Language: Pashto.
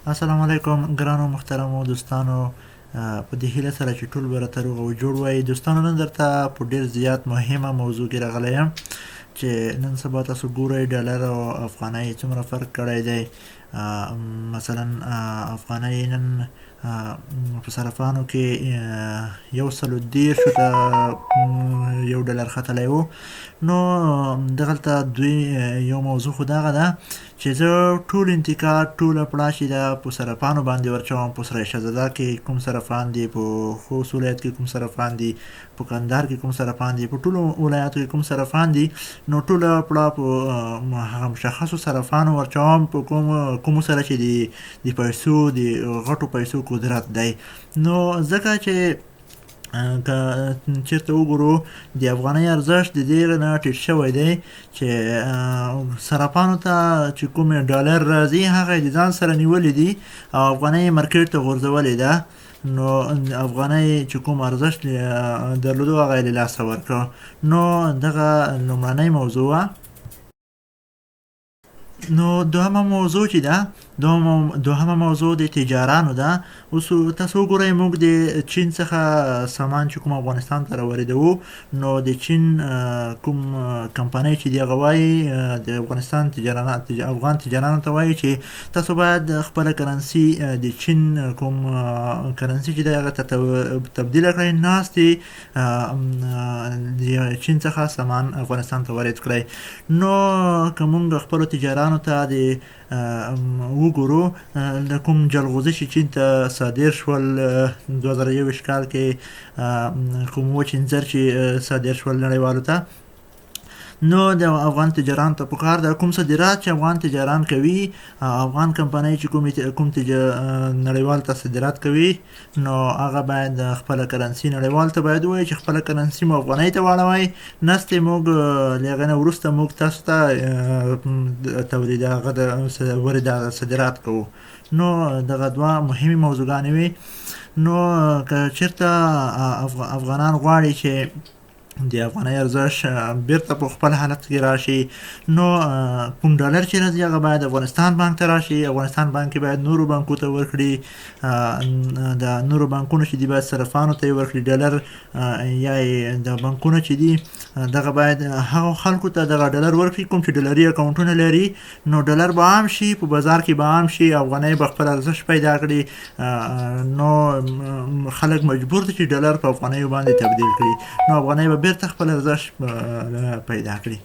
السلام علیکم ګرانو محترمو دوستانو، په دې هیله سره چې ټول به راته روغ او جوړ وئ. دوستانو، نن درته په ډېر زیات مهمه موضوع کې راغلی یم چې نن سبا تاسو ګورئ ډالر او افغانۍ څومره فرق کړی دی. مثلا افغانۍ نن په صرافانو کې 130 ته یو ډالر ختلی و. نو دغلته دوی یو موضوع خو دغه ده چې زه ټول انتقاد ټوله پړه چې ده په صرافانو باندې ورچوم. په سرای شهزاده کې کوم صرافان دي، په خوست ولایت کې کوم صرافان دي، په کندهار کې کوم صرافان دي، په ټولو ولایاتو کې کوم صرافان دي، نو ټوله پړه په هغه مشخصو صرافانو ورچوم، په کومو سره چې د پیسو د غټو پیسو قدرت دی. نو ځکه چې که چېرته وګورو د افغانۍ ارزښت د دې نه ټیټ شوی دی چې صرافانو ته چې کومې ډالر راځي هغه یې د ځان سره نیولي دي او افغانۍ یې مارکېټ ته غورځولې ده. نو افغانۍ چې کوم ارزښت درلودو هغه یې له لاسه ورکړ. نو دغه لومړنۍ موضوع وه. نو دوهمه موضوع چې ده، دوهمه موضوع د تجارانو ده. اوس تاسو وګورئ، موږ د چین څخه سامان چې کوم افغانستان ته راواردوو، نو د چین کوم کمپنۍ چې دی هغه وایي د افغانستان افغان تجارانو ته وایي چې تاسو باید خپله کرنسي د چین کوم کرنسي چې دی هغه ته تبدیله کړئ، ناستې د چین څخه سامان افغانستان ته وارد کړئ. نو که موږ خپلو تجارانو ته د وګورو د کوم جلغوزي چې چین ته صادر شول 2021 کال کې، کوم وچ انځر چې صادر شول نړیوالو ته، نو د افغان تجارانو ته پکار ده کوم صادرات چې افغان تجاران کوي، افغان کمپنۍ چې کوم نړیوال ته صادرات کوي، نو هغه باید خپله کرنسي نړیوال ته باید ووایي چې خپله کرنسي مو افغانۍ ته واړوئ، نستې موږ له هغې نه وروسته موږ تاسو ته تولید هغه صادرات کوو. نو دغه دوه مهمې موضوعګانې وي. نو که چېرته افغانان غواړي چې د افغانۍ ارزښت بیرته په خپل حالت کې راشي، نو کوم ډالر چې راځي هغه باید افغانستان بانک ته راشي. افغانستان بانک کې باید نورو بانکو ته ورکړي، د نورو بانکونو چې دي باید صرافانو ته یې ورکړي ډالر، یا یې د بانکونو چې دي دغه باید هغو خلکو ته دغه ډالر ورکړي کوم چې ډالري اکاونټونه لري. نو ډالر به عام شي، په بازار کې به عام شي، افغانۍ به خپل ارزښت پیدا کړي. نو خلک مجبور دي چې ډالر په افغانیو باندې تبدیل کړي، نو افغانۍ به بیرته خپل ارزښت پیدا کړي.